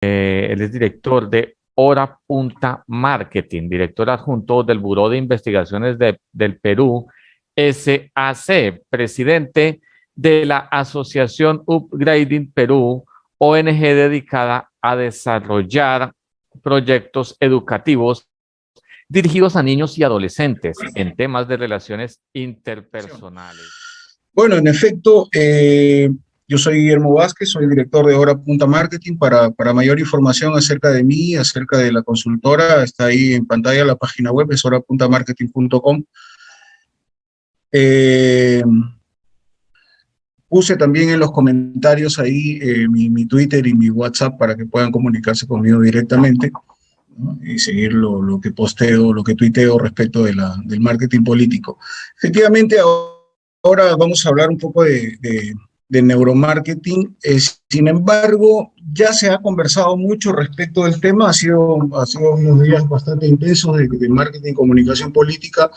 Él es director de Hora Punta Marketing, director adjunto del Buró de Investigaciones del Perú, SAC, presidente de la Asociación Upgrading Perú, ONG dedicada a desarrollar proyectos educativos dirigidos a niños y adolescentes en temas de relaciones interpersonales. Bueno, en efecto, yo soy Guillermo Vázquez, soy director de Hora Punta Marketing. Para mayor información acerca de mí, acerca de la consultora, está ahí en pantalla la página web, es horapuntamarketing.com. Puse también en los comentarios ahí mi Twitter y mi WhatsApp para que puedan comunicarse conmigo directamente, ¿no? Y seguir lo que posteo, lo que tuiteo respecto del marketing político. Efectivamente, ahora vamos a hablar un poco de neuromarketing. Sin embargo, ya se ha conversado mucho respecto del tema. Ha sido unos días bastante intensos de marketing y comunicación política.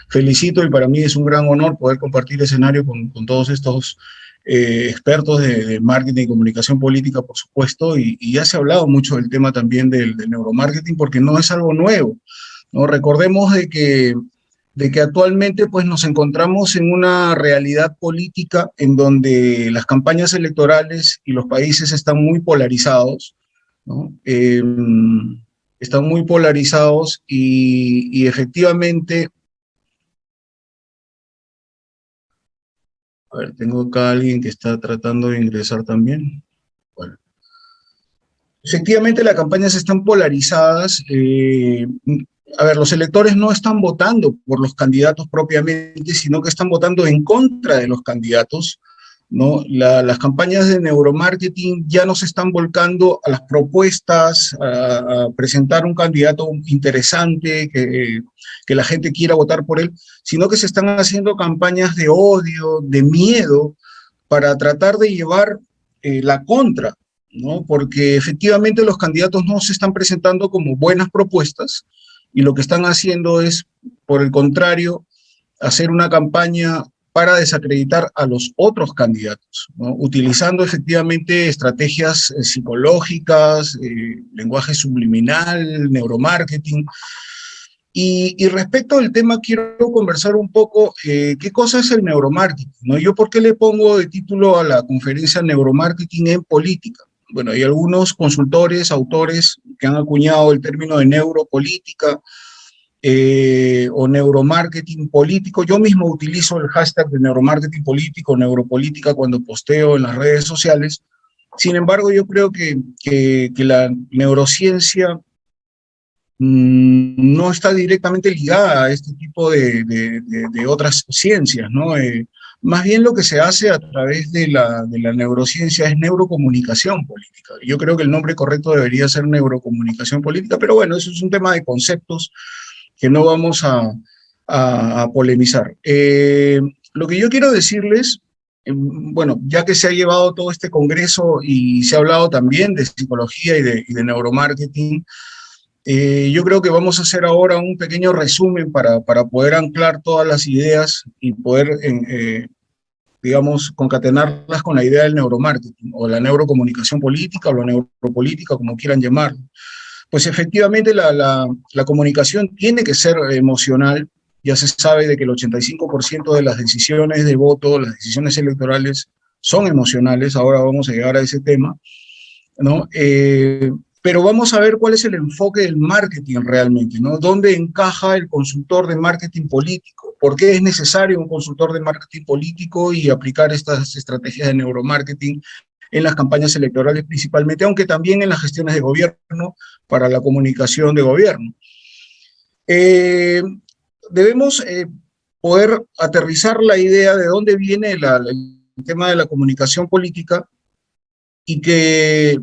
Felicito y para mí es un gran honor poder compartir escenario con todos estos expertos de marketing y comunicación política, por supuesto, y ya se ha hablado mucho del tema también del neuromarketing porque no es algo nuevo, ¿no? Recordemos de que actualmente pues, nos encontramos en una realidad política en donde las campañas electorales y los países están muy polarizados, ¿no? Están muy polarizados y efectivamente. A ver, tengo acá a alguien que está tratando de ingresar también. Bueno, efectivamente las campañas están polarizadas. A ver, los electores no están votando por los candidatos propiamente, sino que están votando en contra de los candidatos, ¿no? Las campañas de neuromarketing ya no se están volcando a las propuestas, a presentar un candidato interesante, que la gente quiera votar por él, sino que se están haciendo campañas de odio, de miedo, para tratar de llevar la contra, ¿no? Porque efectivamente los candidatos no se están presentando como buenas propuestas y lo que están haciendo es, por el contrario, hacer una campaña para desacreditar a los otros candidatos, ¿no? Utilizando efectivamente estrategias psicológicas, lenguaje subliminal, neuromarketing. Y respecto al tema, quiero conversar un poco qué cosa es el neuromarketing, ¿no? Yo, ¿por qué le pongo de título a la conferencia Neuromarketing en Política? Bueno, hay algunos consultores, autores que han acuñado el término de neuropolítica, o neuromarketing político. Yo mismo utilizo el hashtag de neuromarketing político, neuropolítica, cuando posteo en las redes sociales. Sin embargo, yo creo que la neurociencia no está directamente ligada a este tipo de otras ciencias, ¿no? Más bien lo que se hace a través de la neurociencia es neurocomunicación política. Yo creo que el nombre correcto debería ser neurocomunicación política, pero bueno, eso es un tema de conceptos que no vamos a polemizar. Lo que yo quiero decirles, bueno, ya que se ha llevado todo este congreso y se ha hablado también de psicología y de neuromarketing, yo creo que vamos a hacer ahora un pequeño resumen para poder anclar todas las ideas y poder, digamos, concatenarlas con la idea del neuromarketing o la neurocomunicación política o la neuropolítica, como quieran llamarlo. Pues efectivamente la comunicación tiene que ser emocional. Ya se sabe de que el 85% de las decisiones de voto, las decisiones electorales, son emocionales. Ahora vamos a llegar a ese tema, ¿no? Pero vamos a ver cuál es el enfoque del marketing realmente, ¿no? ¿Dónde encaja el consultor de marketing político? ¿Por qué es necesario un consultor de marketing político y aplicar estas estrategias de neuromarketing en las campañas electorales principalmente, aunque también en las gestiones de gobierno, para la comunicación de gobierno? Debemos poder aterrizar la idea de dónde viene el tema de la comunicación política y que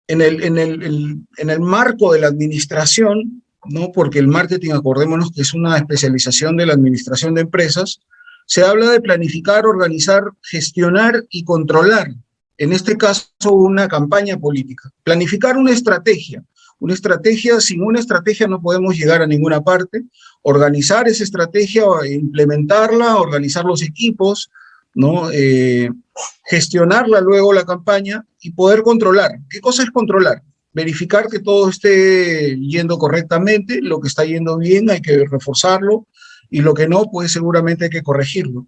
en el marco de la administración, ¿no? Porque el marketing, acordémonos que es una especialización de la administración de empresas, se habla de planificar, organizar, gestionar y controlar, en este caso una campaña política. Planificar una estrategia, sin una estrategia no podemos llegar a ninguna parte. Organizar esa estrategia, implementarla, organizar los equipos, ¿no? Gestionarla luego la campaña y poder controlar. ¿Qué cosa es controlar? Verificar que todo esté yendo correctamente, lo que está yendo bien hay que reforzarlo y lo que no, pues seguramente hay que corregirlo.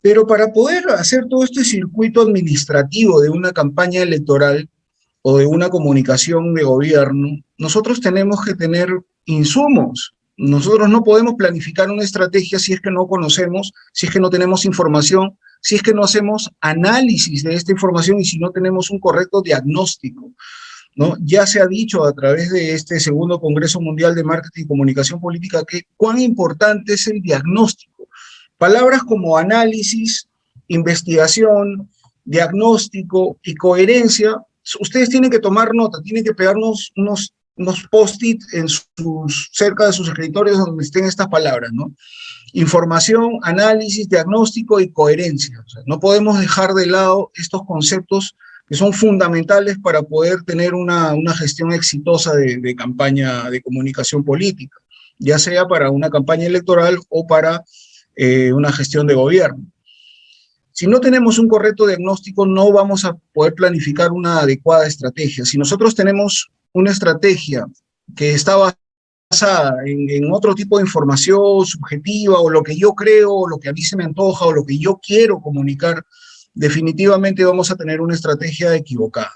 Pero para poder hacer todo este circuito administrativo de una campaña electoral o de una comunicación de gobierno, nosotros tenemos que tener insumos. Nosotros no podemos planificar una estrategia si es que no conocemos, si es que no tenemos información, si es que no hacemos análisis de esta información y si no tenemos un correcto diagnóstico, ¿no? Ya se ha dicho a través de este segundo Congreso Mundial de Marketing y Comunicación Política que cuán importante es el diagnóstico. Palabras como análisis, investigación, diagnóstico y coherencia, ustedes tienen que tomar nota, tienen que pegarnos unos post-it cerca de sus escritorios donde estén estas palabras, ¿no? Información, análisis, diagnóstico y coherencia. O sea, no podemos dejar de lado estos conceptos que son fundamentales para poder tener una gestión exitosa de campaña de comunicación política, ya sea para una campaña electoral o para una gestión de gobierno. Si no tenemos un correcto diagnóstico, no vamos a poder planificar una adecuada estrategia. Si nosotros tenemos una estrategia que está basada en otro tipo de información subjetiva, o lo que yo creo, o lo que a mí se me antoja, o lo que yo quiero comunicar, definitivamente vamos a tener una estrategia equivocada,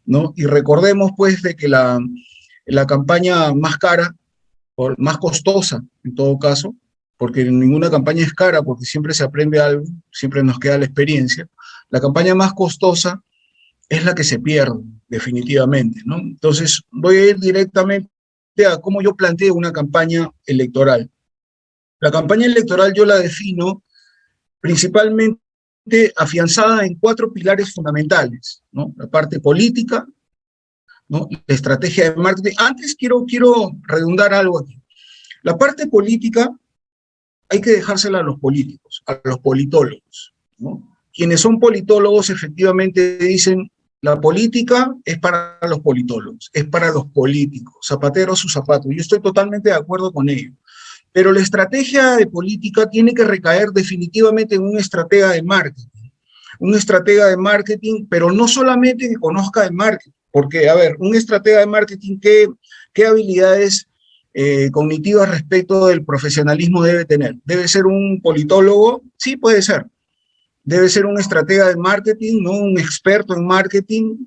¿no? Y recordemos, pues, de que la campaña más cara, o más costosa, en todo caso, porque ninguna campaña es cara, porque siempre se aprende algo, siempre nos queda la experiencia, la campaña más costosa es la que se pierde, definitivamente, ¿no? Entonces, voy a ir directamente a cómo yo planteo una campaña electoral. La campaña electoral yo la defino principalmente afianzada en 4 pilares fundamentales, ¿no? La parte política, ¿no? La estrategia de marketing. Antes quiero redundar algo aquí. La parte política hay que dejársela a los políticos, a los politólogos, ¿no? Quienes son politólogos efectivamente dicen, la política es para los politólogos, es para los políticos, zapatero a su zapato. Yo estoy totalmente de acuerdo con ello. Pero la estrategia de política tiene que recaer definitivamente en un estratega de marketing. Un estratega de marketing, pero no solamente que conozca de marketing, porque, a ver, un estratega de marketing, ¿qué habilidades cognitivas respecto del profesionalismo debe tener? ¿Debe ser un politólogo? Sí, puede ser. Debe ser un estratega de marketing, ¿no? Un experto en marketing,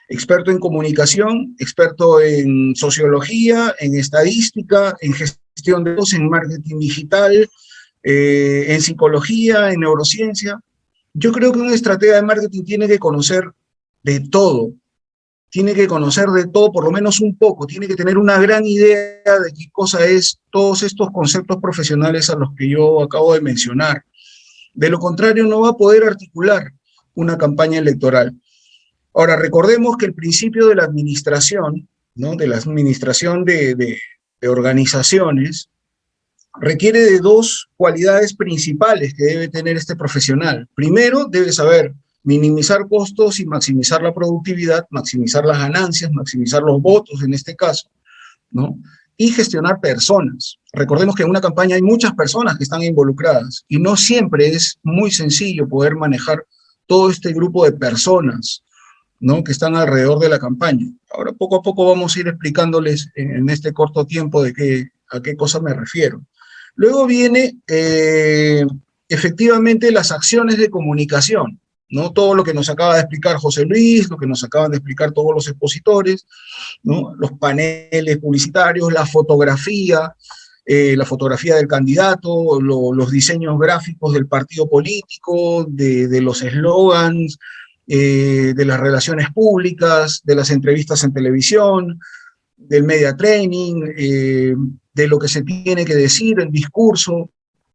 experto en comunicación, experto en sociología, en estadística, en gestión de datos, en marketing digital, en psicología, en neurociencia. Yo creo que un estratega de marketing tiene que conocer de todo, por lo menos un poco, tiene que tener una gran idea de qué cosa es todos estos conceptos profesionales a los que yo acabo de mencionar. De lo contrario, no va a poder articular una campaña electoral. Ahora, recordemos que el principio de la administración, ¿no? De la administración de organizaciones, requiere de 2 cualidades principales que debe tener este profesional. Primero, debe saber minimizar costos y maximizar la productividad, maximizar las ganancias, maximizar los votos en este caso, ¿no? Y gestionar personas. Recordemos que en una campaña hay muchas personas que están involucradas y no siempre es muy sencillo poder manejar todo este grupo de personas, ¿no? Que están alrededor de la campaña. Ahora, poco a poco vamos a ir explicándoles en este corto tiempo a qué cosa me refiero. Luego viene efectivamente las acciones de comunicación, ¿no? Todo lo que nos acaba de explicar José Luis, lo que nos acaban de explicar todos los expositores, ¿no? Los paneles publicitarios, la fotografía del candidato, los diseños gráficos del partido político, de los eslogans, de las relaciones públicas, de las entrevistas en televisión, del media training, de lo que se tiene que decir, el discurso,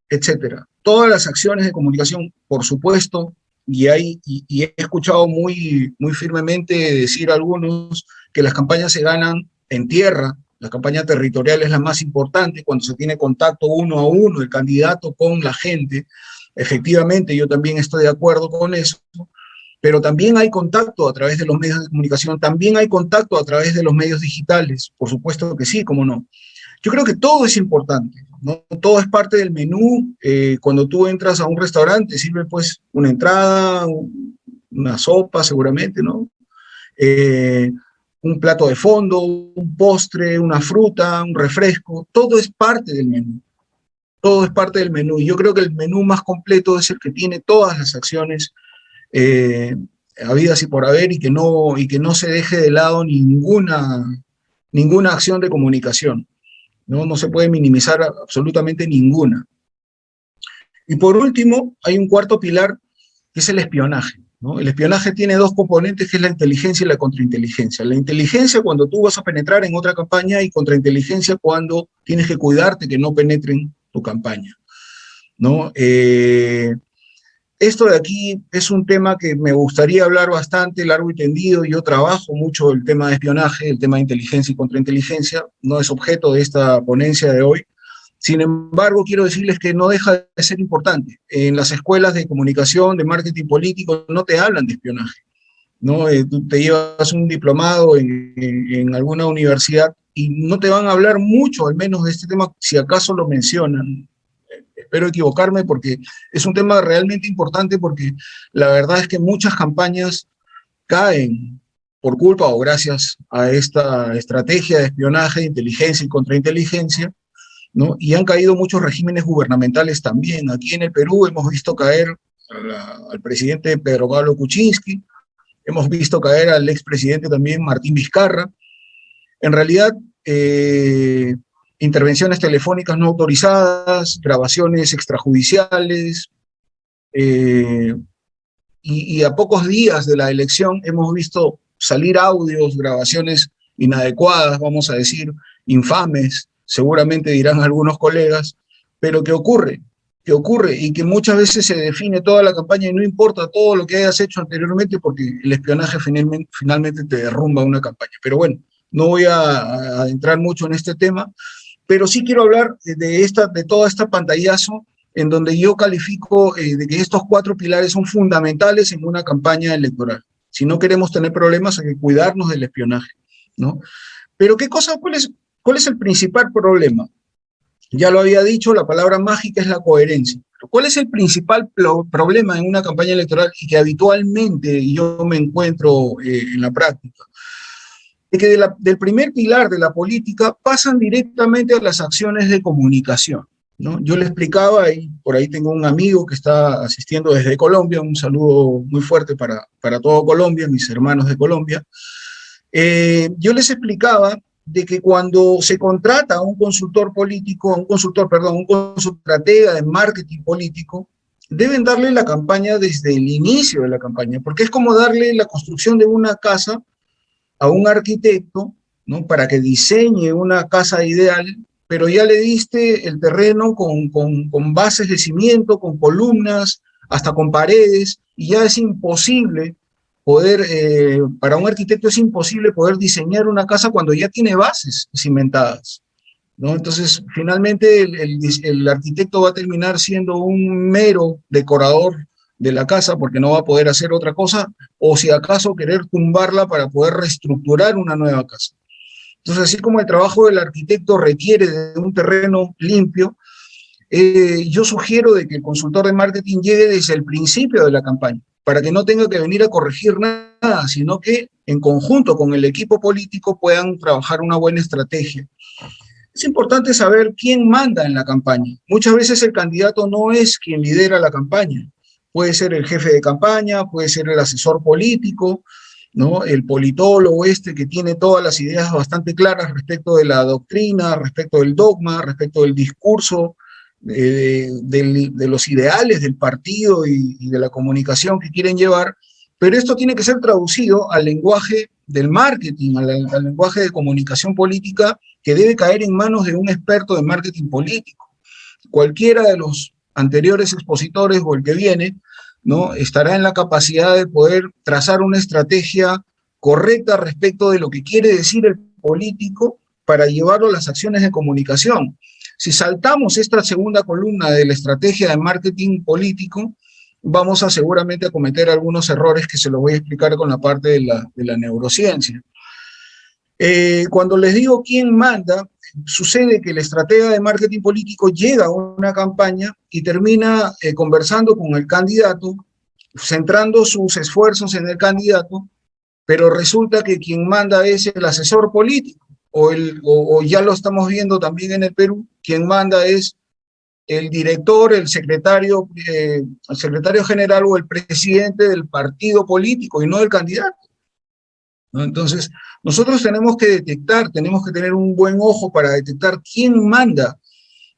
etcétera. Todas las acciones de comunicación, por supuesto, y he escuchado muy firmemente decir a algunos que las campañas se ganan en tierra, la campaña territorial es la más importante cuando se tiene contacto uno a uno, el candidato con la gente. Efectivamente, yo también estoy de acuerdo con eso, pero también hay contacto a través de los medios de comunicación, también hay contacto a través de los medios digitales, por supuesto que sí, cómo no. Yo creo que todo es importante, ¿no? Todo es parte del menú. Cuando tú entras a un restaurante, sirve pues una entrada, una sopa seguramente, ¿no? Eh, un plato de fondo, un postre, una fruta, un refresco, todo es parte del menú. Todo es parte del menú. Y yo creo que el menú más completo es el que tiene todas las acciones eh, habidas y por haber y que no se deje de lado ninguna acción de comunicación. ¿No? No se puede minimizar absolutamente ninguna. Y por último, hay un cuarto pilar que es el espionaje, ¿no? El espionaje tiene dos componentes, que es la inteligencia y la contrainteligencia. La inteligencia cuando tú vas a penetrar en otra campaña y contrainteligencia cuando tienes que cuidarte que no penetren tu campaña, ¿no? Esto de aquí es un tema que me gustaría hablar bastante, largo y tendido. Yo trabajo mucho el tema de espionaje, el tema de inteligencia y contrainteligencia. No es objeto de esta ponencia de hoy. Sin embargo, quiero decirles que no deja de ser importante. En las escuelas de comunicación, de marketing político, no te hablan de espionaje, ¿no? Tú te llevas un diplomado en alguna universidad y no te van a hablar mucho, al menos de este tema, si acaso lo mencionan. Espero equivocarme porque es un tema realmente importante, porque la verdad es que muchas campañas caen por culpa o gracias a esta estrategia de espionaje, inteligencia y contrainteligencia, ¿no? Y han caído muchos regímenes gubernamentales también. Aquí en el Perú hemos visto caer al presidente Pedro Pablo Kuczynski, hemos visto caer al expresidente también Martín Vizcarra. En realidad, intervenciones telefónicas no autorizadas, grabaciones extrajudiciales, eh, y a pocos días de la elección hemos visto salir audios, grabaciones inadecuadas, vamos a decir, infames, seguramente dirán algunos colegas, pero que ocurre y que muchas veces se define toda la campaña y no importa todo lo que hayas hecho anteriormente porque el espionaje finalmente te derrumba una campaña. Pero bueno, no voy a entrar mucho en este tema, pero sí quiero hablar de toda esta pantallazo en donde yo califico de que estos cuatro pilares son fundamentales en una campaña electoral. Si no queremos tener problemas, hay que cuidarnos del espionaje, ¿no? Pero ¿cuál es el principal problema? Ya lo había dicho, la palabra mágica es la coherencia. Pero ¿cuál es el principal problema en una campaña electoral y que habitualmente yo me encuentro en la práctica? Es que del primer pilar de la política pasan directamente a las acciones de comunicación, ¿no? Yo le explicaba, y por ahí tengo un amigo que está asistiendo desde Colombia, un saludo muy fuerte para todo Colombia, mis hermanos de Colombia. Yo les explicaba de que cuando se contrata a un consultor político, un estratega de marketing político, deben darle la campaña desde el inicio de la campaña, porque es como darle la construcción de una casa a un arquitecto, ¿no? Para que diseñe una casa ideal, pero ya le diste el terreno con bases de cimiento, con columnas, hasta con paredes, y ya es imposible para un arquitecto es imposible poder diseñar una casa cuando ya tiene bases cimentadas, ¿no? Entonces, finalmente el arquitecto va a terminar siendo un mero decorador de la casa porque no va a poder hacer otra cosa, o si acaso querer tumbarla para poder reestructurar una nueva casa. Entonces, así como el trabajo del arquitecto requiere de un terreno limpio, yo sugiero de que el consultor de marketing llegue desde el principio de la campaña, para que no tenga que venir a corregir nada, sino que en conjunto con el equipo político puedan trabajar una buena estrategia. Es importante saber quién manda en la campaña. Muchas veces el candidato no es quien lidera la campaña. Puede ser el jefe de campaña, puede ser el asesor político, ¿no? El politólogo que tiene todas las ideas bastante claras respecto de la doctrina, respecto del dogma, respecto del discurso, de los ideales del partido y de la comunicación que quieren llevar, pero esto tiene que ser traducido al lenguaje del marketing, al lenguaje de comunicación política, que debe caer en manos de un experto de marketing político. Cualquiera de los anteriores expositores o el que viene, ¿no? Estará en la capacidad de poder trazar una estrategia correcta respecto de lo que quiere decir el político para llevarlo a las acciones de comunicación. Si saltamos esta segunda columna de la estrategia de marketing político, vamos a seguramente a cometer algunos errores que se los voy a explicar con la parte de la neurociencia. Cuando les digo quién manda, sucede que el estratega de marketing político llega a una campaña y termina conversando con el candidato, centrando sus esfuerzos en el candidato, pero resulta que quien manda es el asesor político, o ya lo estamos viendo también en el Perú, quien manda es el director, el secretario general o el presidente del partido político y no del candidato, ¿no? Entonces, nosotros tenemos que detectar, tenemos que tener un buen ojo para detectar quién manda,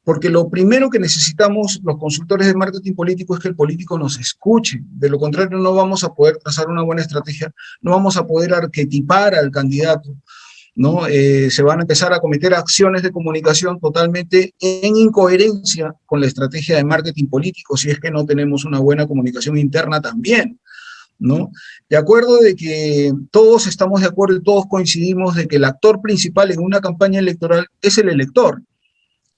porque lo primero que necesitamos los consultores de marketing político es que el político nos escuche. De lo contrario, no vamos a poder trazar una buena estrategia, no vamos a poder arquetipar al candidato, ¿no? Se van a empezar a cometer acciones de comunicación totalmente en incoherencia con la estrategia de marketing político, si es que no tenemos una buena comunicación interna también, ¿no? De acuerdo de que todos estamos de acuerdo y todos coincidimos de que el actor principal en una campaña electoral es el elector,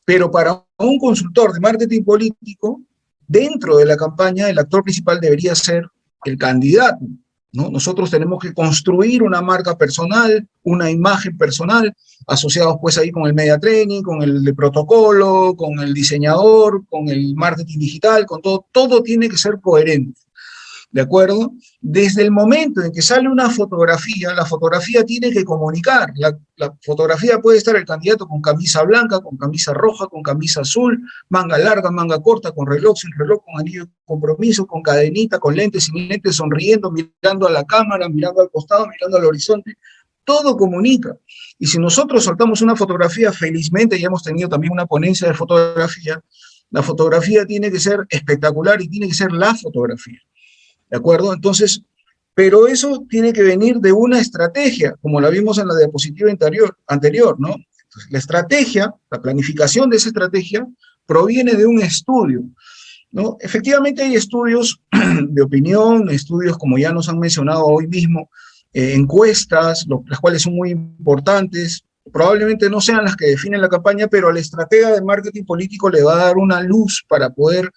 pero para un consultor de marketing político, dentro de la campaña, el actor principal debería ser el candidato, ¿no? Nosotros tenemos que construir una marca personal, una imagen personal, asociados pues ahí con el media training, con el de protocolo, con el diseñador, con el marketing digital, con todo, todo tiene que ser coherente. ¿De acuerdo? Desde el momento en que sale una fotografía, la fotografía tiene que comunicar. La fotografía puede estar el candidato con camisa blanca, con camisa roja, con camisa azul, manga larga, manga corta, con reloj, sin reloj, con anillo de compromiso, con cadenita, con lentes, sin lentes, sonriendo, mirando a la cámara, mirando al costado, mirando al horizonte. Todo comunica. Y si nosotros soltamos una fotografía, felizmente ya hemos tenido también una ponencia de fotografía, la fotografía tiene que ser espectacular y tiene que ser la fotografía. ¿De acuerdo? Entonces, pero eso tiene que venir de una estrategia, como la vimos en la diapositiva anterior, ¿no? Entonces, la estrategia, la planificación de esa estrategia, proviene de un estudio, ¿no? Efectivamente hay estudios de opinión, estudios como ya nos han mencionado hoy mismo, encuestas, las cuales son muy importantes, probablemente no sean las que definen la campaña, pero a la estratega de marketing político le va a dar una luz para poder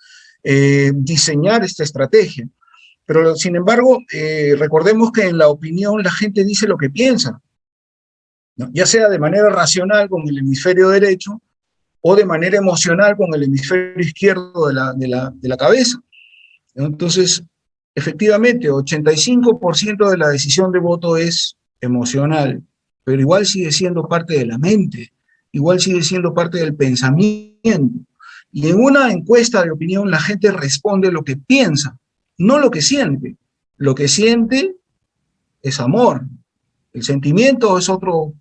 diseñar esta estrategia. Pero, sin embargo, recordemos que en la opinión la gente dice lo que piensa, ¿no? Ya sea de manera racional con el hemisferio derecho o de manera emocional con el hemisferio izquierdo de la cabeza, ¿no? Entonces, efectivamente, 85% de la decisión de voto es emocional, pero igual sigue siendo parte de la mente, igual sigue siendo parte del pensamiento. Y en una encuesta de opinión la gente responde lo que piensa, no lo que siente. Lo que siente es amor. El sentimiento es otro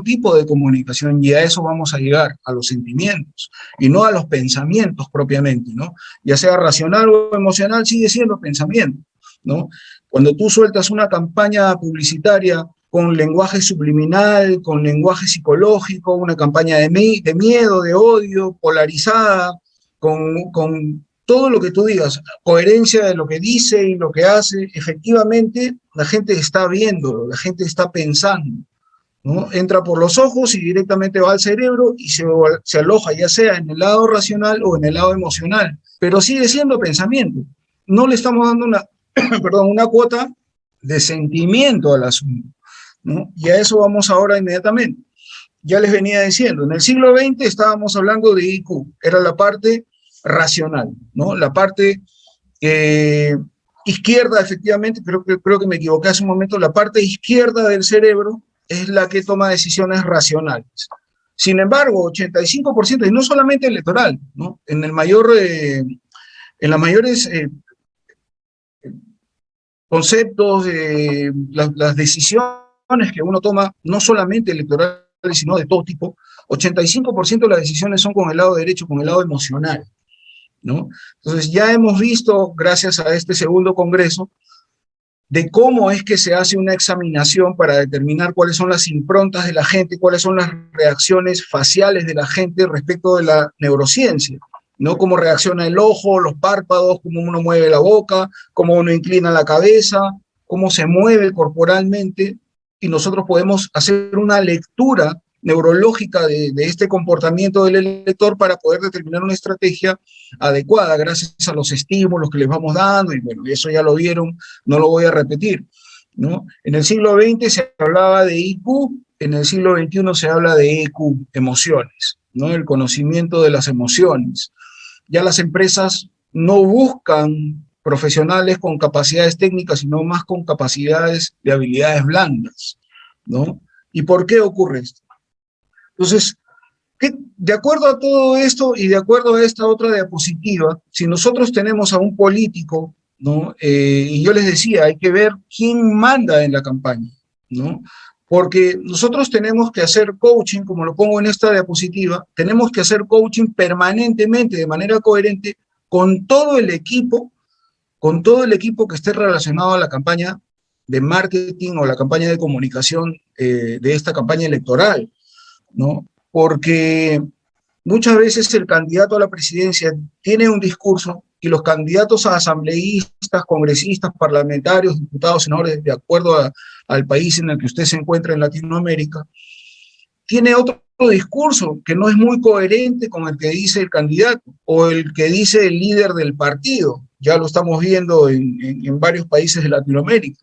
tipo de comunicación y a eso vamos a llegar, a los sentimientos y no a los pensamientos propiamente, ¿no? Ya sea racional o emocional, sigue siendo pensamiento, ¿no? Cuando tú sueltas una campaña publicitaria con lenguaje subliminal, con lenguaje psicológico, una campaña de miedo, de odio, polarizada, con todo lo que tú digas, coherencia de lo que dice y lo que hace, efectivamente la gente está viendo, la gente está pensando, ¿no? Entra por los ojos y directamente va al cerebro y se aloja ya sea en el lado racional o en el lado emocional, pero sigue siendo pensamiento. No le estamos dando una cuota de sentimiento al asunto, ¿no? Y a eso vamos ahora inmediatamente. Ya les venía diciendo, en el siglo XX estábamos hablando de IQ, era la parte racional, ¿no? La parte izquierda, efectivamente, creo que me equivoqué hace un momento, la parte izquierda del cerebro es la que toma decisiones racionales. Sin embargo, 85%, y no solamente electoral, ¿no? En las mayores conceptos, las decisiones que uno toma, no solamente electorales, sino de todo tipo, 85% de las decisiones son con el lado derecho, con el lado emocional, ¿no? Entonces ya hemos visto, gracias a este segundo congreso, de cómo es que se hace una examinación para determinar cuáles son las improntas de la gente, cuáles son las reacciones faciales de la gente respecto de la neurociencia, ¿no? Cómo reacciona el ojo, los párpados, cómo uno mueve la boca, cómo uno inclina la cabeza, cómo se mueve corporalmente, y nosotros podemos hacer una lectura neurológica de este comportamiento del elector para poder determinar una estrategia adecuada gracias a los estímulos que les vamos dando, y bueno, eso ya lo vieron, no lo voy a repetir. ¿no? En el siglo XX se hablaba de IQ, en el siglo XXI se habla de EQ, emociones, ¿no? El conocimiento de las emociones. Ya las empresas no buscan profesionales con capacidades técnicas, sino más con capacidades de habilidades blandas, ¿no? ¿Y por qué ocurre esto? Entonces, de acuerdo a todo esto y de acuerdo a esta otra diapositiva, si nosotros tenemos a un político, ¿no? Y yo les decía, hay que ver quién manda en la campaña, ¿no? Porque nosotros tenemos que hacer coaching, como lo pongo en esta diapositiva, tenemos que hacer coaching permanentemente, de manera coherente, con todo el equipo que esté relacionado a la campaña de marketing o la campaña de comunicación de esta campaña electoral, ¿no? Porque muchas veces el candidato a la presidencia tiene un discurso y los candidatos a asambleístas, congresistas, parlamentarios, diputados, senadores, de acuerdo al país en el que usted se encuentra en Latinoamérica, tiene otro discurso que no es muy coherente con el que dice el candidato o el que dice el líder del partido. Ya lo estamos viendo en varios países de Latinoamérica,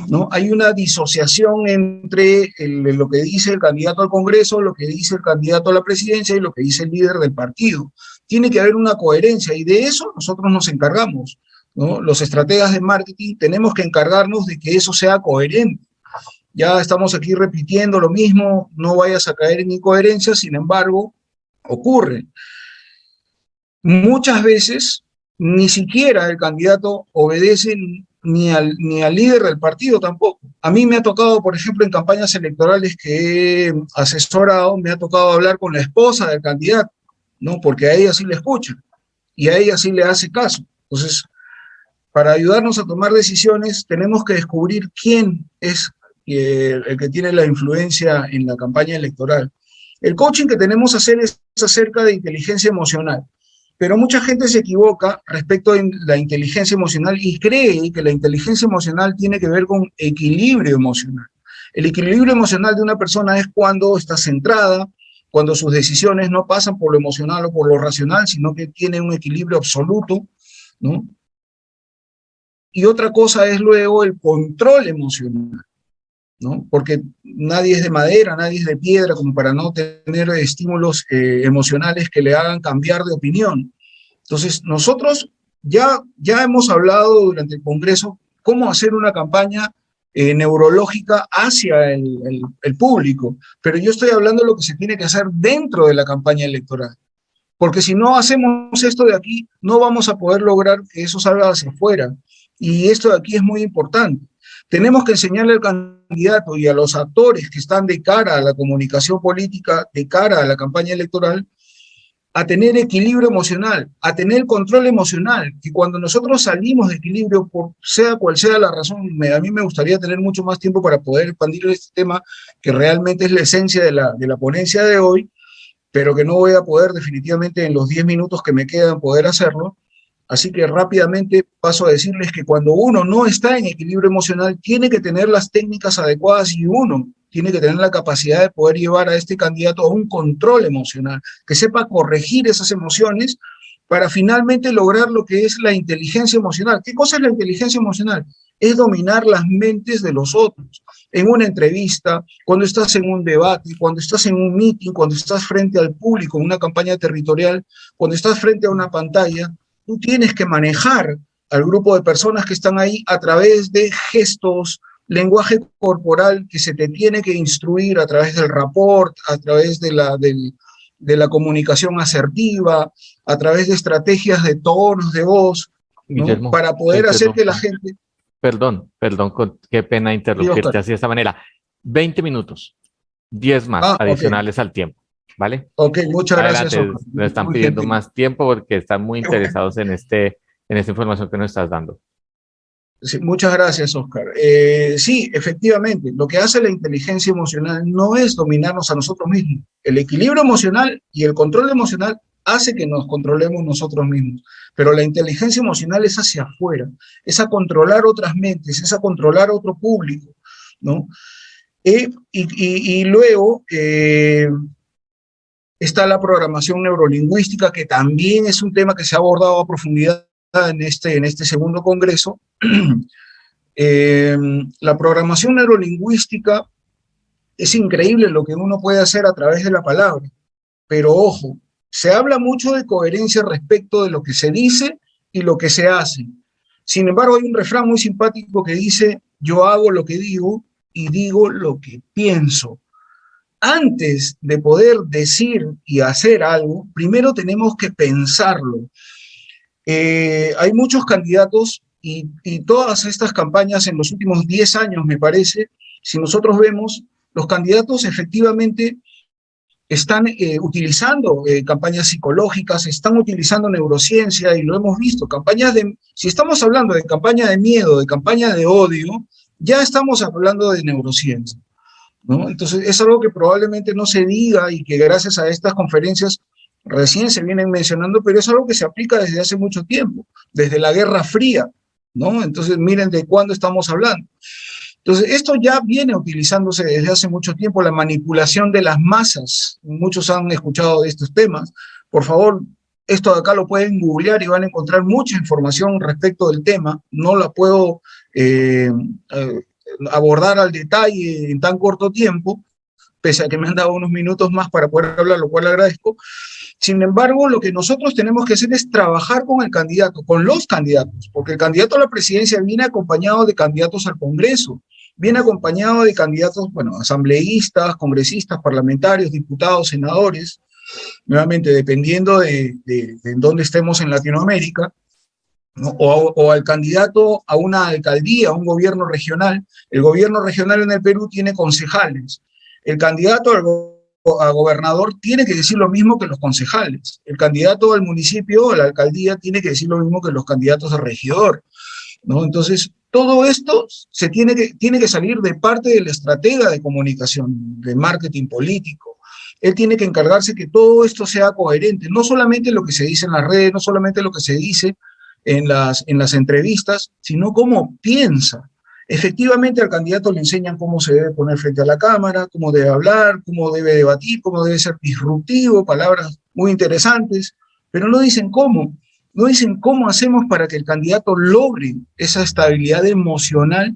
¿no? Hay una disociación entre lo que dice el candidato al Congreso, lo que dice el candidato a la presidencia y lo que dice el líder del partido. Tiene que haber una coherencia y de eso nosotros nos encargamos, ¿no? Los estrategas de marketing tenemos que encargarnos de que eso sea coherente. Ya estamos aquí repitiendo lo mismo, no vayas a caer en incoherencia, sin embargo, ocurre. Muchas veces ni siquiera el candidato obedece ni al líder del partido tampoco. A mí me ha tocado, por ejemplo, en campañas electorales que he asesorado, me ha tocado hablar con la esposa del candidato, ¿no? Porque a ella sí le escucha y a ella sí le hace caso. Entonces, para ayudarnos a tomar decisiones, tenemos que descubrir quién es el que tiene la influencia en la campaña electoral. El coaching que tenemos que hacer es acerca de inteligencia emocional, pero mucha gente se equivoca respecto a la inteligencia emocional y cree que la inteligencia emocional tiene que ver con equilibrio emocional. El equilibrio emocional de una persona es cuando está centrada, cuando sus decisiones no pasan por lo emocional o por lo racional, sino que tiene un equilibrio absoluto, ¿no? Y otra cosa es luego el control emocional, ¿no? Porque nadie es de madera, nadie es de piedra, como para no tener estímulos emocionales que le hagan cambiar de opinión. Entonces, nosotros ya hemos hablado durante el Congreso cómo hacer una campaña neurológica hacia el público, pero yo estoy hablando de lo que se tiene que hacer dentro de la campaña electoral. Porque si no hacemos esto de aquí, no vamos a poder lograr que eso salga hacia afuera. Y esto de aquí es muy importante. Tenemos que enseñarle al candidato y a los actores que están de cara a la comunicación política, de cara a la campaña electoral, a tener equilibrio emocional, a tener control emocional, que cuando nosotros salimos de equilibrio, por sea cual sea la razón, a mí me gustaría tener mucho más tiempo para poder expandir este tema, que realmente es la esencia de la ponencia de hoy, pero que no voy a poder definitivamente en los 10 minutos que me quedan poder hacerlo. Así que rápidamente paso a decirles que cuando uno no está en equilibrio emocional, tiene que tener las técnicas adecuadas y uno tiene que tener la capacidad de poder llevar a este candidato a un control emocional, que sepa corregir esas emociones para finalmente lograr lo que es la inteligencia emocional. ¿Qué cosa es la inteligencia emocional? Es dominar las mentes de los otros. En una entrevista, cuando estás en un debate, cuando estás en un meeting, cuando estás frente al público, en una campaña territorial, cuando estás frente a una pantalla, tú tienes que manejar al grupo de personas que están ahí a través de gestos, lenguaje corporal que se te tiene que instruir a través del rapport, a través de la comunicación asertiva, a través de estrategias de tonos de voz, ¿no? Guillermo, Para te poder hacer que la interrumpo. gente... Perdón, qué pena Sí, Oscar. interrumpirte así de esta manera. 20 minutos, 10 más Ah, ok. adicionales al tiempo, ¿vale? Ok, muchas gracias, Adelante, Oscar. nos están Muy pidiendo gentil. más tiempo porque están muy Qué bueno. interesados en esta información que nos estás dando. Sí, muchas gracias, Oscar. Sí, efectivamente, lo que hace la inteligencia emocional no es dominarnos a nosotros mismos. El equilibrio emocional y el control emocional hace que nos controlemos nosotros mismos, pero la inteligencia emocional es hacia afuera, es a controlar otras mentes, es a controlar otro público, ¿no? Y luego está la programación neurolingüística, que también es un tema que se ha abordado a profundidad en este segundo congreso, La programación neurolingüística es increíble lo que uno puede hacer a través de la palabra, pero ojo, se habla mucho de coherencia respecto de lo que se dice y lo que se hace. Sin embargo, hay un refrán muy simpático que dice, yo hago lo que digo y digo lo que pienso. Antes de poder decir y hacer algo, primero tenemos que pensarlo. Hay muchos candidatos y todas estas campañas en los últimos 10 años, me parece, si nosotros vemos, los candidatos efectivamente están utilizando campañas psicológicas, están utilizando neurociencia y lo hemos visto, si estamos hablando de campaña de miedo, de campaña de odio, ya estamos hablando de neurociencia, ¿no? Entonces es algo que probablemente no se diga y que gracias a estas conferencias recién se vienen mencionando, pero es algo que se aplica desde hace mucho tiempo, desde la Guerra Fría, ¿no? Entonces miren de cuándo estamos hablando. Entonces, esto ya viene utilizándose desde hace mucho tiempo, la manipulación de las masas. Muchos han escuchado de estos temas. Por favor, esto de acá lo pueden googlear y van a encontrar mucha información respecto del tema. No la puedo abordar al detalle en tan corto tiempo, pese a que me han dado unos minutos más para poder hablar, lo cual agradezco. Sin embargo, lo que nosotros tenemos que hacer es trabajar con el candidato, con los candidatos, porque el candidato a la presidencia viene acompañado de candidatos al Congreso, viene acompañado de candidatos, bueno, asambleístas, congresistas, parlamentarios, diputados, senadores, nuevamente dependiendo de dónde estemos en Latinoamérica, ¿no? O al candidato a una alcaldía, a un gobierno regional. El gobierno regional en el Perú tiene concejales. El candidato a gobernador tiene que decir lo mismo que los concejales. El candidato al municipio, a la alcaldía, tiene que decir lo mismo que los candidatos a regidor, ¿no? Entonces, todo esto tiene que salir de parte del estratega de comunicación, de marketing político. Él tiene que encargarse que todo esto sea coherente, no solamente lo que se dice en las redes, no solamente lo que se dice en las entrevistas, sino cómo piensa. Efectivamente, al candidato le enseñan cómo se debe poner frente a la cámara, cómo debe hablar, cómo debe debatir, cómo debe ser disruptivo, palabras muy interesantes, pero no dicen cómo. No dicen cómo hacemos para que el candidato logre esa estabilidad emocional,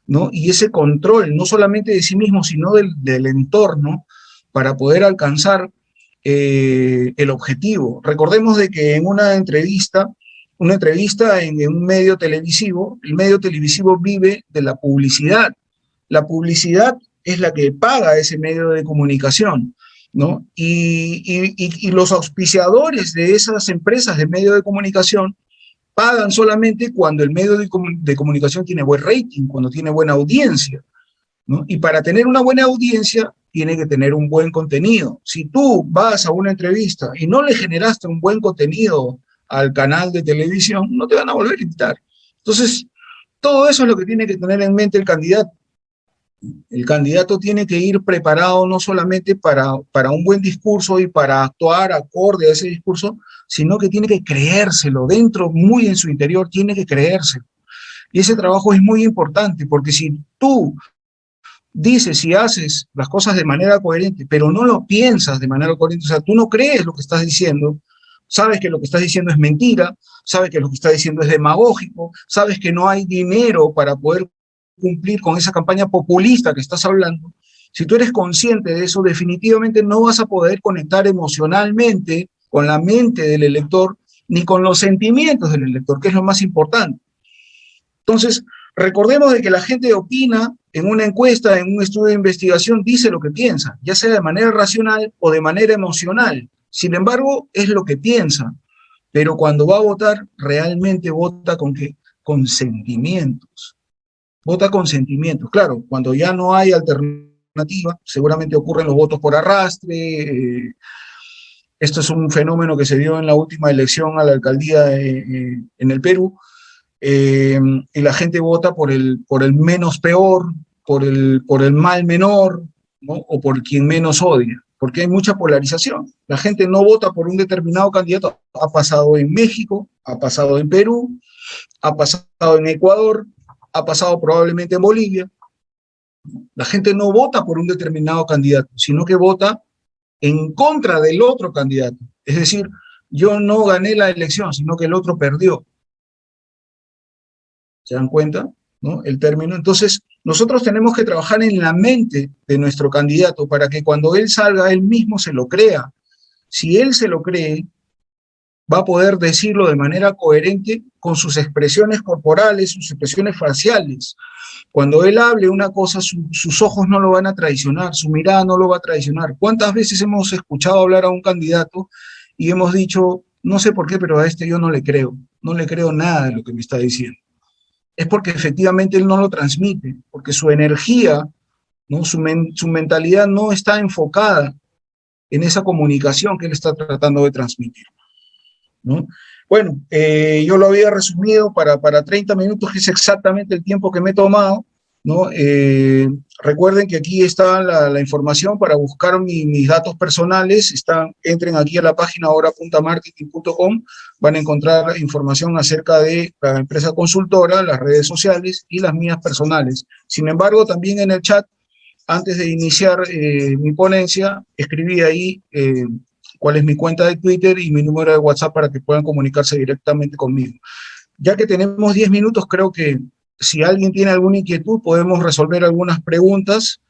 ¿no? Y ese control, no solamente de sí mismo, sino del entorno, para poder alcanzar el objetivo. Recordemos de que en una entrevista en un medio televisivo, el medio televisivo vive de la publicidad. La publicidad es la que paga ese medio de comunicación, ¿no? Y los auspiciadores de esas empresas de medio de comunicación pagan solamente cuando el medio de comunicación tiene buen rating, cuando tiene buena audiencia, ¿no? Y para tener una buena audiencia tiene que tener un buen contenido. Si tú vas a una entrevista y no le generaste un buen contenido al canal de televisión, no te van a volver a invitar. Entonces, todo eso es lo que tiene que tener en mente el candidato. El candidato tiene que ir preparado no solamente para un buen discurso y para actuar acorde a ese discurso, sino que tiene que creérselo dentro, muy en su interior, tiene que creérselo. Y ese trabajo es muy importante, porque si tú dices y haces las cosas de manera coherente, pero no lo piensas de manera coherente, o sea, tú no crees lo que estás diciendo, sabes que lo que estás diciendo es mentira, sabes que lo que estás diciendo es demagógico, sabes que no hay dinero para poder cumplir con esa campaña populista que estás hablando. Si tú eres consciente de eso, definitivamente no vas a poder conectar emocionalmente con la mente del elector ni con los sentimientos del elector, que es lo más importante. Entonces, recordemos de que la gente opina en una encuesta, en un estudio de investigación, dice lo que piensa, ya sea de manera racional o de manera emocional. Sin embargo, es lo que piensa. Pero cuando va a votar, realmente vota ¿con qué? Con sentimientos. Vota con sentimientos. Claro, cuando ya no hay alternativa, seguramente ocurren los votos por arrastre. Esto es un fenómeno que se dio en la última elección a la alcaldía en el Perú. Y la gente vota por el menos peor, por el mal menor, ¿no? O por quien menos odia, porque hay mucha polarización. La gente no vota por un determinado candidato. Ha pasado en México, ha pasado en Perú, ha pasado en Ecuador, ha pasado probablemente en Bolivia. La gente no vota por un determinado candidato, sino que vota en contra del otro candidato. Es decir, yo no gané la elección, sino que el otro perdió. ¿Se dan cuenta? ¿no? El término. Entonces, nosotros tenemos que trabajar en la mente de nuestro candidato para que cuando él salga, él mismo se lo crea. Si él se lo cree, va a poder decirlo de manera coherente con sus expresiones corporales, sus expresiones faciales. Cuando él hable una cosa, sus ojos no lo van a traicionar, su mirada no lo va a traicionar. ¿Cuántas veces hemos escuchado hablar a un candidato y hemos dicho, no sé por qué, pero a este yo no le creo nada de lo que me está diciendo? Es porque efectivamente él no lo transmite, porque su energía, ¿no? Su mentalidad no está enfocada en esa comunicación que él está tratando de transmitir, ¿no? Bueno, yo lo había resumido para 30 minutos, que es exactamente el tiempo que me he tomado, ¿no? Recuerden que aquí está la información para buscar mis datos personales. Entren aquí a la página hora.marketing.com, van a encontrar información acerca de la empresa consultora, las redes sociales y las mías personales. Sin embargo, también en el chat, antes de iniciar mi ponencia, escribí ahí cuál es mi cuenta de Twitter y mi número de WhatsApp para que puedan comunicarse directamente conmigo. Ya que tenemos 10 minutos, creo que si alguien tiene alguna inquietud, podemos resolver algunas preguntas.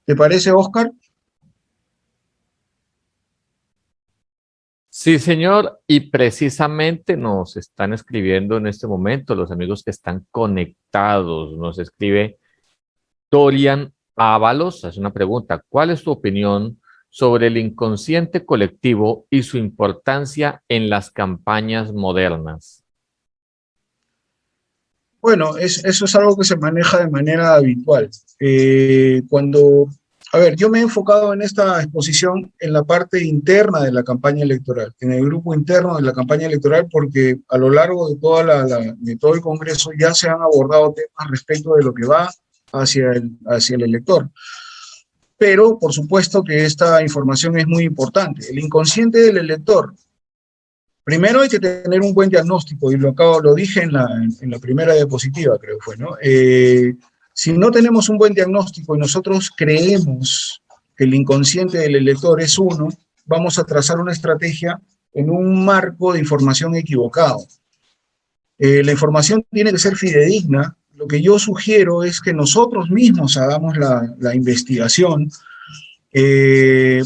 ¿Te parece, Oscar? Sí, señor, y precisamente nos están escribiendo en este momento los amigos que están conectados. Nos escribe Dorian Ábalos, hace una pregunta. ¿Cuál es tu opinión sobre el inconsciente colectivo y su importancia en las campañas modernas? Bueno, eso es algo que se maneja de manera habitual. A ver, yo me he enfocado en esta exposición en la parte interna de la campaña electoral, en el grupo interno de la campaña electoral, porque a lo largo de, de todo el Congreso ya se han abordado temas respecto de lo que va hacia el elector. Pero, por supuesto que esta información es muy importante. El inconsciente del elector. Primero hay que tener un buen diagnóstico, y lo dije en la primera diapositiva, creo que fue, ¿no? Si no tenemos un buen diagnóstico y nosotros creemos que el inconsciente del elector es uno, vamos a trazar una estrategia en un marco de información equivocado. La información tiene que ser fidedigna. Lo que yo sugiero es que nosotros mismos hagamos la investigación. Eh,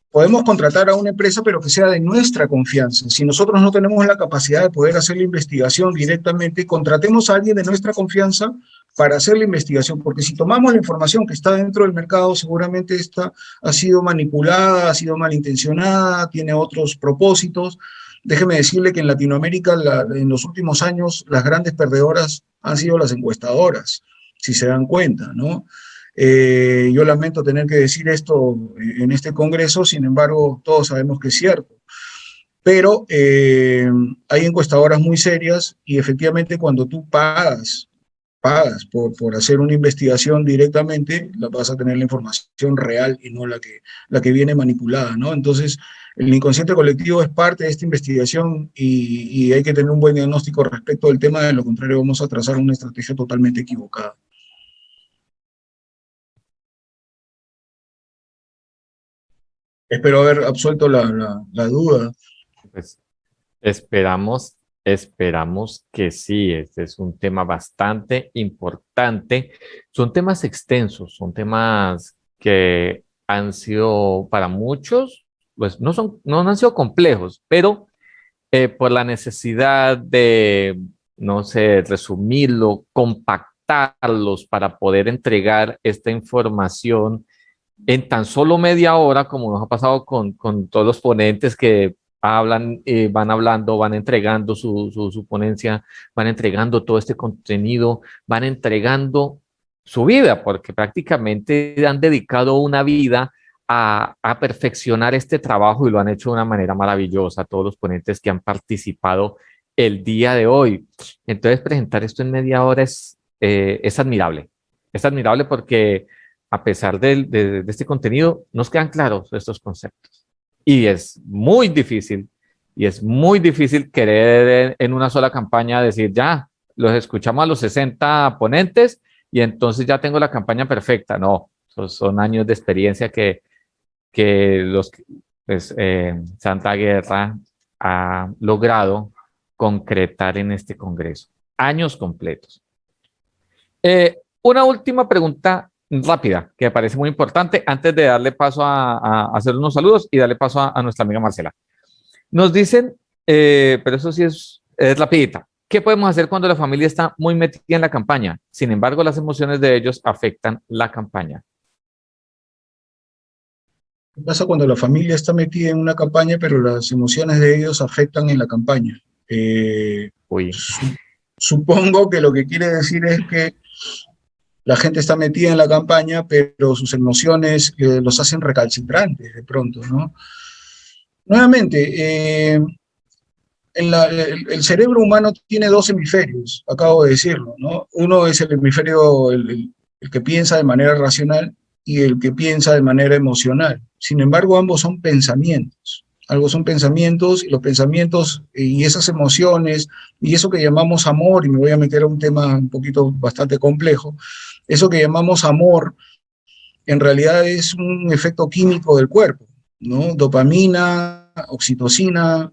Podemos contratar a una empresa, pero que sea de nuestra confianza. Si nosotros no tenemos la capacidad de poder hacer la investigación directamente, contratemos a alguien de nuestra confianza para hacer la investigación, porque si tomamos la información que está dentro del mercado, seguramente esta ha sido manipulada, ha sido malintencionada, tiene otros propósitos. Déjeme decirle que en Latinoamérica, en los últimos años, las grandes perdedoras han sido las encuestadoras, si se dan cuenta, ¿no? Yo lamento tener que decir esto en este congreso, sin embargo, todos sabemos que es cierto. Pero hay encuestadoras muy serias y efectivamente cuando tú pagas por hacer una investigación directamente, vas a tener la información real y no la que viene manipulada, ¿no? Entonces, el inconsciente colectivo es parte de esta investigación y hay que tener un buen diagnóstico respecto del tema, de lo contrario vamos a trazar una estrategia totalmente equivocada. Espero haber absuelto la duda. Pues esperamos que sí. Este es un tema bastante importante. Son temas extensos, son temas que han sido para muchos, pues no han sido complejos, pero por la necesidad de, no sé, resumirlo, compactarlos para poder entregar esta información en tan solo media hora, como nos ha pasado con todos los ponentes que hablan, van hablando, van entregando su ponencia, van entregando todo este contenido, van entregando su vida, porque prácticamente han dedicado una vida a perfeccionar este trabajo y lo han hecho de una manera maravillosa, todos los ponentes que han participado el día de hoy. Entonces, presentar esto en media hora es admirable. Es admirable porque a pesar de este contenido, nos quedan claros estos conceptos. Y es muy difícil querer en una sola campaña decir, ya, los escuchamos a los 60 ponentes y entonces ya tengo la campaña perfecta. No, son años de experiencia que Santa Guerra ha logrado concretar en este congreso. Años completos. Una última pregunta rápida que me parece muy importante antes de darle paso a hacer unos saludos y darle paso a nuestra amiga Marcela. Nos dicen, pero eso sí es rapidita. ¿Qué podemos hacer cuando la familia está muy metida en la campaña? Sin embargo, las emociones de ellos afectan la campaña. ¿Qué pasa cuando la familia está metida en una campaña, pero las emociones de ellos afectan en la campaña? Eh, Uy, su- Supongo que lo que quiere decir es que la gente está metida en la campaña, pero sus emociones los hacen recalcitrantes de pronto, ¿no? Nuevamente, el cerebro humano tiene dos hemisferios, acabo de decirlo, ¿no? Uno es el hemisferio, el que piensa de manera racional y el que piensa de manera emocional. Sin embargo, ambos son pensamientos. Algo son pensamientos y los pensamientos y esas emociones y eso que llamamos amor, y me voy a meter a un tema un poquito bastante complejo, eso que llamamos amor en realidad es un efecto químico del cuerpo, ¿no? Dopamina, oxitocina,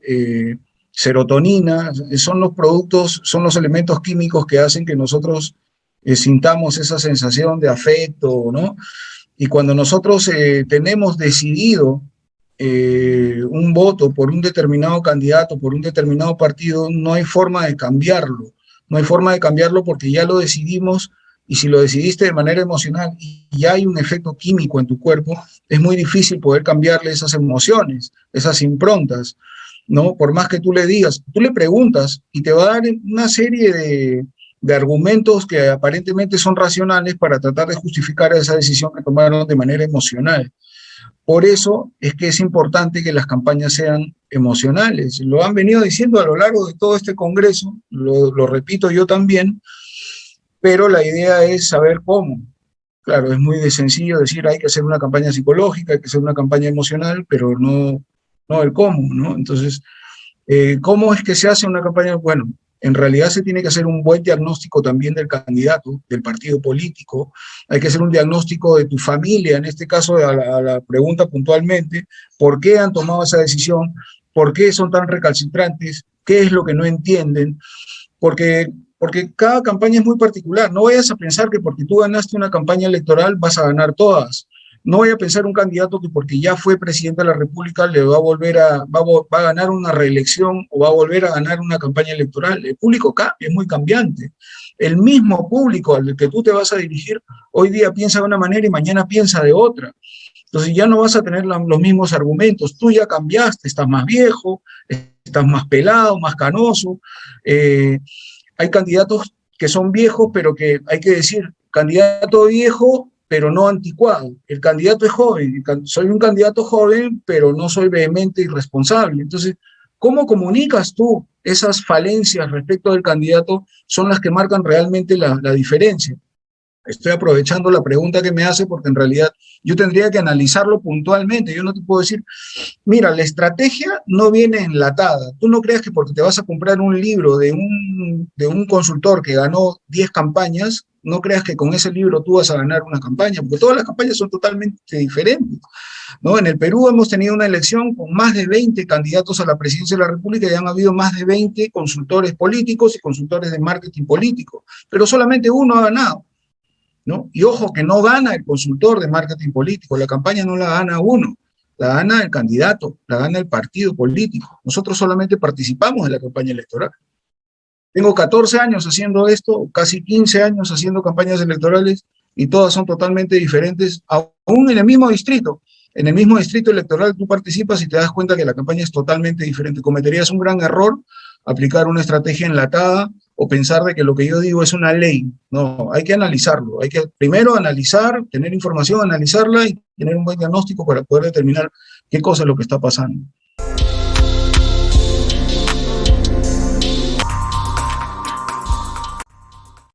serotonina, son los productos, son los elementos químicos que hacen que nosotros sintamos esa sensación de afecto, ¿no? Y cuando nosotros tenemos decidido un voto por un determinado candidato, por un determinado partido, no hay forma de cambiarlo. No hay forma de cambiarlo porque ya lo decidimos y si lo decidiste de manera emocional y ya hay un efecto químico en tu cuerpo, es muy difícil poder cambiarle esas emociones, esas improntas, ¿no? Por más que tú le digas, tú le preguntas y te va a dar una serie de argumentos que aparentemente son racionales para tratar de justificar esa decisión que tomaron de manera emocional. Por eso es que es importante que las campañas sean emocionales. Lo han venido diciendo a lo largo de todo este congreso, lo repito yo también, pero la idea es saber cómo. Claro, es muy sencillo decir hay que hacer una campaña psicológica, hay que hacer una campaña emocional, pero no el cómo, ¿no? Entonces, ¿cómo es que se hace una campaña? Bueno, en realidad se tiene que hacer un buen diagnóstico también del candidato, del partido político, hay que hacer un diagnóstico de tu familia, en este caso a la pregunta puntualmente, ¿por qué han tomado esa decisión? ¿Por qué son tan recalcitrantes? ¿Qué es lo que no entienden? Porque cada campaña es muy particular. No vayas a pensar que porque tú ganaste una campaña electoral vas a ganar todas. No vaya a pensar un candidato que porque ya fue presidente de la República le va a volver va a ganar una reelección o va a volver a ganar una campaña electoral. El público cambia, es muy cambiante. El mismo público al que tú te vas a dirigir hoy día piensa de una manera y mañana piensa de otra. Entonces ya no vas a tener los mismos argumentos. Tú ya cambiaste, estás más viejo, estás más pelado, más canoso. Hay candidatos que son viejos, pero que hay que decir, candidato viejo, pero no anticuado. El candidato es joven, soy un candidato joven, pero no soy vehemente y responsable. Entonces, ¿cómo comunicas tú esas falencias respecto del candidato? Son las que marcan realmente la diferencia. Estoy aprovechando la pregunta que me hace porque en realidad yo tendría que analizarlo puntualmente. Yo no te puedo decir, mira, la estrategia no viene enlatada. Tú no creas que porque te vas a comprar un libro de un consultor que ganó 10 campañas, no creas que con ese libro tú vas a ganar una campaña, porque todas las campañas son totalmente diferentes, ¿no? En el Perú hemos tenido una elección con más de 20 candidatos a la presidencia de la República y han habido más de 20 consultores políticos y consultores de marketing político, pero solamente uno ha ganado, ¿no? Y ojo que no gana el consultor de marketing político, la campaña no la gana uno, la gana el candidato, la gana el partido político. Nosotros solamente participamos de la campaña electoral. Tengo 14 años haciendo esto, casi 15 años haciendo campañas electorales y todas son totalmente diferentes, aún en el mismo distrito. En el mismo distrito electoral tú participas y te das cuenta que la campaña es totalmente diferente. Cometerías un gran error aplicar una estrategia enlatada o pensar de que lo que yo digo es una ley. No, hay que analizarlo. Hay que primero analizar, tener información, analizarla y tener un buen diagnóstico para poder determinar qué cosa es lo que está pasando.